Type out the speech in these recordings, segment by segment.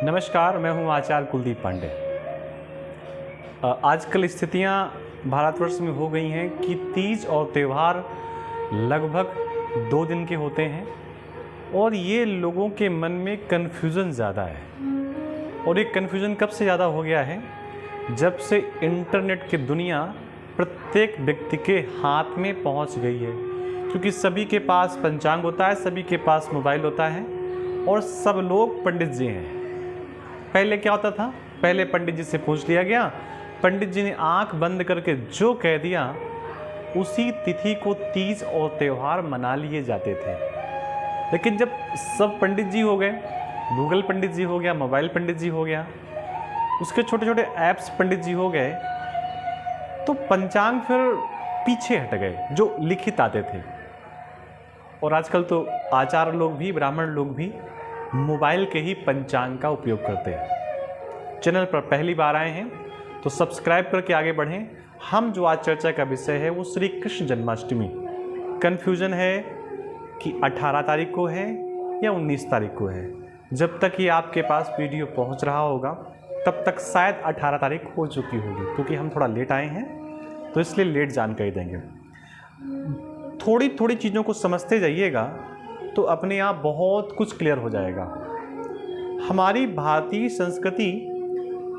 नमस्कार, मैं हूं आचार्य कुलदीप पांडे। आजकल स्थितियां भारतवर्ष में हो गई हैं कि तीज और त्यौहार लगभग 2 दिन के होते हैं और ये लोगों के मन में कन्फ्यूज़न ज़्यादा है। और ये कन्फ्यूज़न कब से ज़्यादा हो गया है? जब से इंटरनेट की दुनिया प्रत्येक व्यक्ति के हाथ में पहुंच गई है, क्योंकि सभी के पास पंचांग होता है, सभी के पास मोबाइल होता है और सब लोग पंडित जी हैं। पहले क्या होता था? पहले पंडित जी से पूछ लिया गया, पंडित जी ने आंख बंद करके जो कह दिया उसी तिथि को तीज और त्यौहार मना लिए जाते थे। लेकिन जब सब पंडित जी हो गए, गूगल पंडित जी हो गया, मोबाइल पंडित जी हो गया, उसके छोटे छोटे ऐप्स पंडित जी हो गए, तो पंचांग फिर पीछे हट गए जो लिखित आते थे। और आजकल तो आचार्य लोग भी, ब्राह्मण लोग भी मोबाइल के ही पंचांग का उपयोग करते हैं। चैनल पर पहली बार आए हैं तो सब्सक्राइब करके आगे बढ़ें। हम जो आज चर्चा का विषय है वो श्री कृष्ण जन्माष्टमी। कन्फ्यूजन है कि 18 तारीख को है या 19 तारीख को है। जब तक ये आपके पास वीडियो पहुंच रहा होगा तब तक शायद 18 तारीख हो चुकी होगी, क्योंकि हम थोड़ा लेट आए हैं तो इसलिए लेट जानकारी देंगे। थोड़ी थोड़ी चीज़ों को समझते जाइएगा तो अपने आप बहुत कुछ क्लियर हो जाएगा। हमारी भारतीय संस्कृति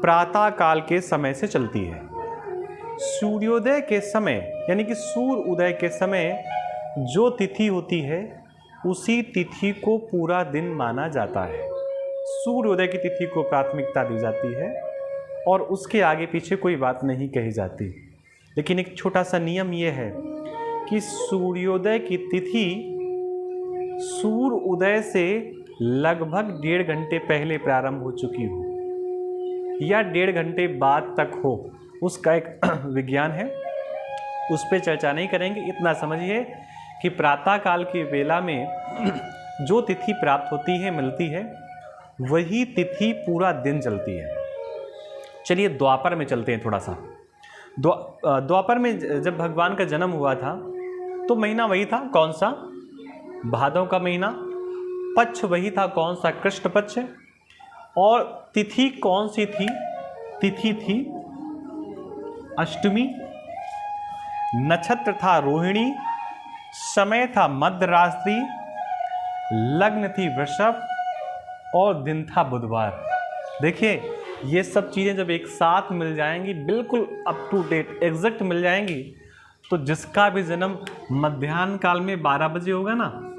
प्रातः काल के समय से चलती है। सूर्योदय के समय यानी कि सूर्य उदय के समय जो तिथि होती है उसी तिथि को पूरा दिन माना जाता है। सूर्योदय की तिथि को प्राथमिकता दी जाती है और उसके आगे पीछे कोई बात नहीं कही जाती। लेकिन एक छोटा सा नियम यह है कि सूर्योदय की तिथि सूर्य उदय से लगभग 1.5 घंटे पहले प्रारंभ हो चुकी हो या 1.5 घंटे बाद तक हो, उसका एक विज्ञान है, उस पर चर्चा नहीं करेंगे। इतना समझिए कि प्रातः काल की वेला में जो तिथि प्राप्त होती है, मिलती है, वही तिथि पूरा दिन चलती है। चलिए द्वापर में चलते हैं थोड़ा सा। द्वापर में जब भगवान का जन्म हुआ था तो महीना वही था, कौन सा? भादव का महीना। पक्ष वही था, कौन सा? कृष्ण पक्ष। और तिथि कौन सी थी? तिथि थी अष्टमी। नक्षत्र था रोहिणी। समय था मध्यरात्रि। लग्न थी वृषभ और दिन था बुधवार। देखिए, ये सब चीज़ें जब एक साथ मिल जाएंगी, बिल्कुल अप टू डेट एग्जैक्ट मिल जाएंगी, तो जिसका भी जन्म मध्याह्न काल में 12 बजे होगा ना,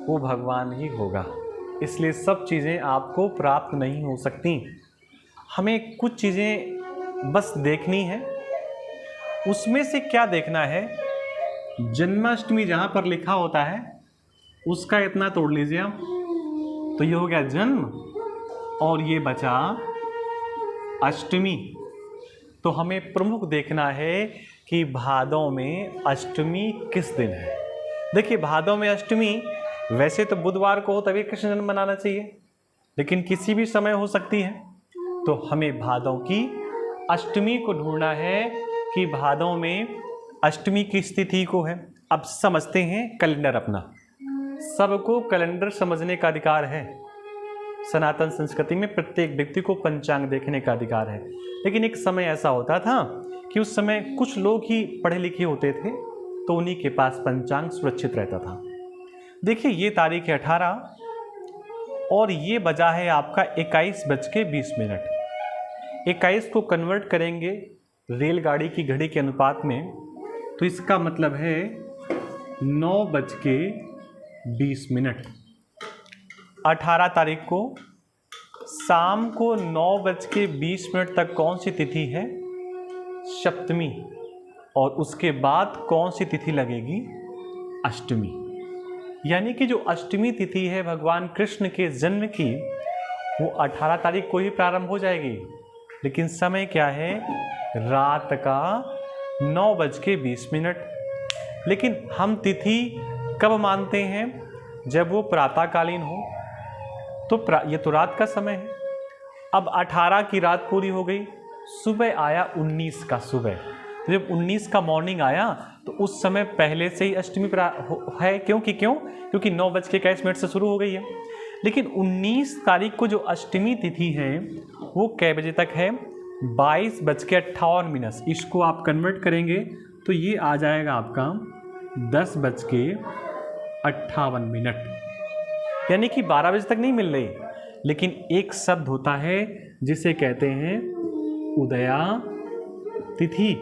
वो भगवान ही होगा। इसलिए सब चीज़ें आपको प्राप्त नहीं हो सकती। हमें कुछ चीज़ें बस देखनी है। उसमें से क्या देखना है? जन्माष्टमी जहाँ पर लिखा होता है उसका इतना तोड़ लीजिए आप, तो ये हो गया जन्म और ये बचा अष्टमी। तो हमें प्रमुख देखना है कि भादों में अष्टमी किस दिन है। देखिए, भादों में अष्टमी वैसे तो बुधवार को हो तभी कृष्ण जन्म मनाना चाहिए, लेकिन किसी भी समय हो सकती है। तो हमें भादों की अष्टमी को ढूंढना है कि भादों में अष्टमी किस तिथि को है। अब समझते हैं कैलेंडर अपना। सबको कैलेंडर समझने का अधिकार है। सनातन संस्कृति में प्रत्येक व्यक्ति को पंचांग देखने का अधिकार है। लेकिन एक समय ऐसा होता था कि उस समय कुछ लोग ही पढ़े लिखे होते थे, तो उन्हीं के पास पंचांग सुरक्षित रहता था। देखिए, ये तारीख है 18 और ये बजा है आपका 21:20। 21 को कन्वर्ट करेंगे रेलगाड़ी की घड़ी के अनुपात में, तो इसका मतलब है 9:20। 18 तारीख को शाम को 9:20 तक कौन सी तिथि है? सप्तमी। और उसके बाद कौन सी तिथि लगेगी? अष्टमी। यानी कि जो अष्टमी तिथि है भगवान कृष्ण के जन्म की, वो 18 तारीख को ही प्रारंभ हो जाएगी। लेकिन समय क्या है? रात का 9:20। लेकिन हम तिथि कब मानते हैं? जब वो प्रातःकालीन हो। तो ये तो रात का समय है। अब 18 की रात पूरी हो गई, सुबह आया 19 का सुबह। तो जब 19 का मॉर्निंग आया तो उस समय पहले से ही अष्टमी है। क्योंकि 9:21 से शुरू हो गई है। लेकिन 19 तारीख को जो अष्टमी तिथि है वो कै बजे तक है? 22:58। इसको आप कन्वर्ट करेंगे तो ये आ जाएगा आपका 10:58, यानी कि 12 बजे तक नहीं मिल रही। लेकिन एक शब्द होता है जिसे कहते हैं उदया तिथि।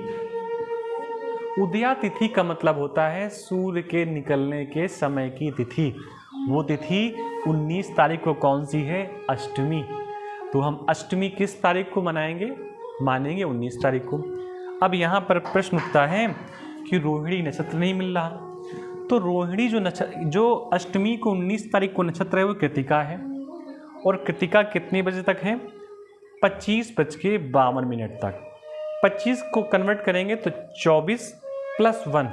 उदया तिथि का मतलब होता है सूर्य के निकलने के समय की तिथि। वो तिथि 19 तारीख को कौन सी है? अष्टमी। तो हम अष्टमी किस तारीख को मानेंगे? 19 तारीख को। अब यहाँ पर प्रश्न उठता है कि रोहिणी नक्षत्र नहीं मिल रहा, तो रोहिणी जो अष्टमी को 19 तारीख को नक्षत्र है वो कृतिका है, और कृतिका कितने बजे तक है? 25:52 तक। 25 को कन्वर्ट करेंगे तो 24 + 1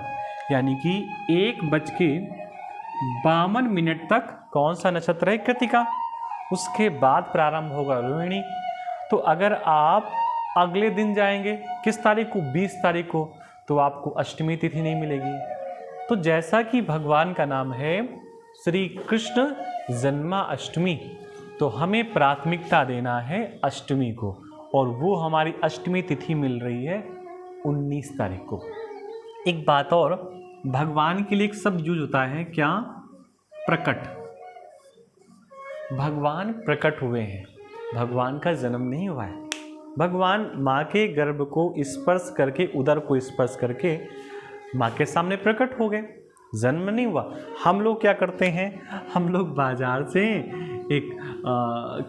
यानी कि 1:52 तक कौन सा नक्षत्र है? कृतिका। उसके बाद प्रारंभ होगा रोहिणी। तो अगर आप अगले दिन जाएंगे किस तारीख को? 20 तारीख को, तो आपको अष्टमी तिथि नहीं मिलेगी। तो जैसा कि भगवान का नाम है श्री कृष्ण जन्माष्टमी, तो हमें प्राथमिकता देना है अष्टमी को, और वो हमारी अष्टमी तिथि मिल रही है 19 तारीख को। एक बात और, भगवान के लिए एक शब्द यूज होता है क्या? प्रकट। भगवान प्रकट हुए हैं, भगवान का जन्म नहीं हुआ है। भगवान माँ के गर्भ को स्पर्श करके, उदर को स्पर्श करके माँ के सामने प्रकट हो गए, जन्म नहीं हुआ। हम लोग क्या करते हैं? हम लोग बाजार से एक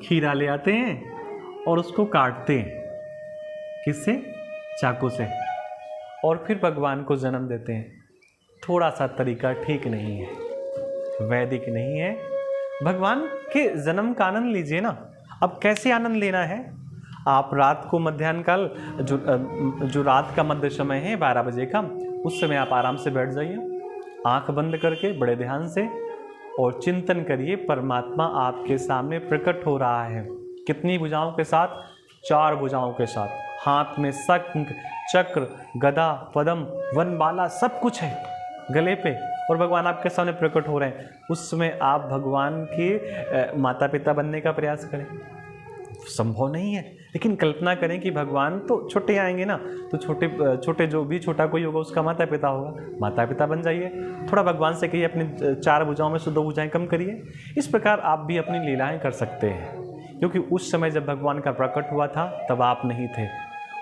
खीरा ले आते हैं और उसको काटते हैं, किससे? चाकू से, और फिर भगवान को जन्म देते हैं। थोड़ा सा तरीका ठीक नहीं है, वैदिक नहीं है। भगवान के जन्म का आनंद लीजिए ना। अब कैसे आनंद लेना है? आप रात को मध्याह्न काल, जो रात का मध्य समय है 12 बजे का, उस समय आप आराम से बैठ जाइए, आंख बंद करके बड़े ध्यान से, और चिंतन करिए परमात्मा आपके सामने प्रकट हो रहा है। कितनी भुजाओं के साथ? 4 भुजाओं के साथ। हाथ में शंख, चक्र, गदा, पद्म, वनमाला सब कुछ है गले पे, और भगवान आपके सामने प्रकट हो रहे हैं। उस समय आप भगवान के माता पिता बनने का प्रयास करें। संभव नहीं है, लेकिन कल्पना करें कि भगवान तो छोटे आएंगे ना, तो छोटे जो भी छोटा कोई होगा उसका माता पिता होगा, माता पिता बन जाइए। थोड़ा भगवान से कहिए अपनी 4 भुजाओं में से 2 भुजाएं कम करिए। इस प्रकार आप भी अपनी लीलाएं कर सकते हैं, क्योंकि उस समय जब भगवान का प्रकट हुआ था तब आप नहीं थे,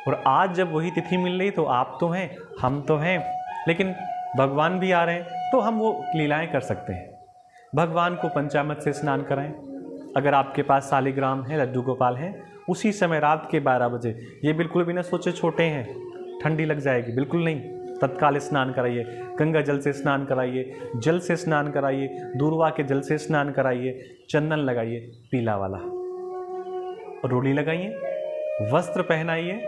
और आज जब वही तिथि मिल रही तो आप तो हैं, हम तो हैं, लेकिन भगवान भी आ रहे हैं, तो हम वो लीलाएं कर सकते हैं। भगवान को पंचामृत से स्नान कराएं। अगर आपके पास शालिग्राम है, लड्डू गोपाल हैं, उसी समय रात के 12 बजे, ये बिल्कुल भी ना सोचे छोटे हैं, ठंडी लग जाएगी, बिल्कुल नहीं। तत्काल स्नान कराइए, गंगा जल से स्नान कराइए, जल से स्नान कराइए, दूर्वा के जल से स्नान कराइए, चंदन लगाइए पीला वाला, रोली लगाइए, वस्त्र पहनाइए,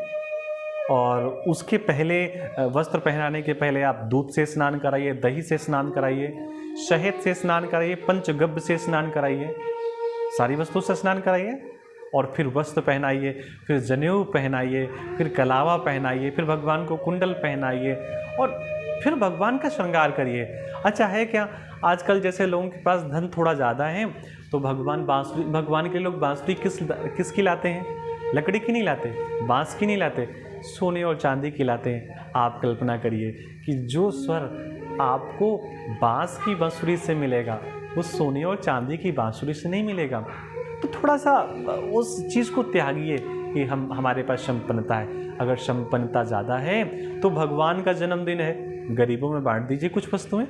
और उसके पहले वस्त्र पहनाने के पहले आप दूध से स्नान कराइए, दही से स्नान कराइए, शहद से स्नान कराइए, पंचगव्य से स्नान कराइए, सारी वस्तु से स्नान कराइए, और फिर वस्त्र पहनाइए, फिर जनेऊ पहनाइए, फिर कलावा पहनाइए, फिर भगवान को कुंडल पहनाइए, और फिर भगवान का श्रृंगार करिए। अच्छा है क्या, आजकल जैसे लोगों के पास धन थोड़ा ज़्यादा है, तो भगवान के लोग बांसुरी किसकी लाते हैं? लकड़ी की नहीं लाते, बांस की नहीं लाते, सोने और चांदी की लाते हैं। आप कल्पना करिए कि जो स्वर आपको बांस की बांसुरी से मिलेगा वो सोने और चांदी की बांसुरी से नहीं मिलेगा। तो थोड़ा सा उस चीज़ को त्यागिए कि हमारे पास संपन्नता है। अगर संपन्नता ज़्यादा है तो भगवान का जन्मदिन है, गरीबों में बांट दीजिए कुछ वस्तुएं,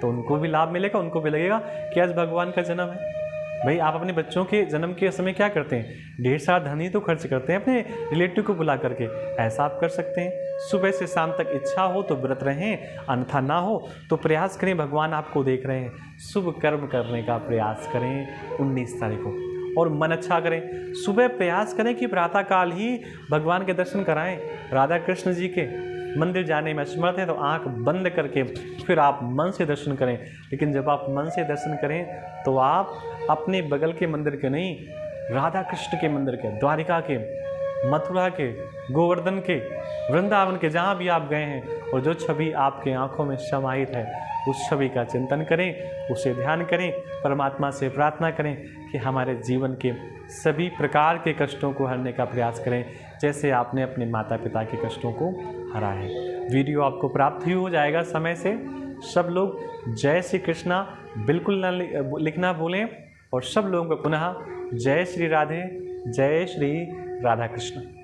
तो उनको भी लाभ मिलेगा, उनको भी लगेगा कि आज भगवान का जन्म है। भाई आप अपने बच्चों के जन्म के समय क्या करते हैं? ढेर सारा धन ही तो खर्च करते हैं अपने रिलेटिव को बुला करके। ऐसा आप कर सकते हैं, सुबह से शाम तक इच्छा हो तो व्रत रहें, अन्यथा ना हो तो प्रयास करें, भगवान आपको देख रहे हैं, शुभ कर्म करने का प्रयास करें 19 तारीख को, और मन अच्छा करें। सुबह प्रयास करें कि प्रातःकाल ही भगवान के दर्शन कराएं। राधा कृष्ण जी के मंदिर जाने में असमर्थ है तो आंख बंद करके फिर आप मन से दर्शन करें। लेकिन जब आप मन से दर्शन करें तो आप अपने बगल के मंदिर के नहीं, राधा कृष्ण के मंदिर के, द्वारिका के, मथुरा के, गोवर्धन के, वृंदावन के, जहाँ भी आप गए हैं और जो छवि आपके आंखों में समाहित है उस छवि का चिंतन करें, उसे ध्यान करें, परमात्मा से प्रार्थना करें कि हमारे जीवन के सभी प्रकार के कष्टों को हरने का प्रयास करें, जैसे आपने अपने माता पिता के कष्टों को हरा है। वीडियो आपको प्राप्त ही हो जाएगा समय से। सब लोग जय श्री कृष्णा बिल्कुल न लिखना भूलें, और सब लोगों को पुनः जय श्री राधे, जय श्री राधा कृष्ण।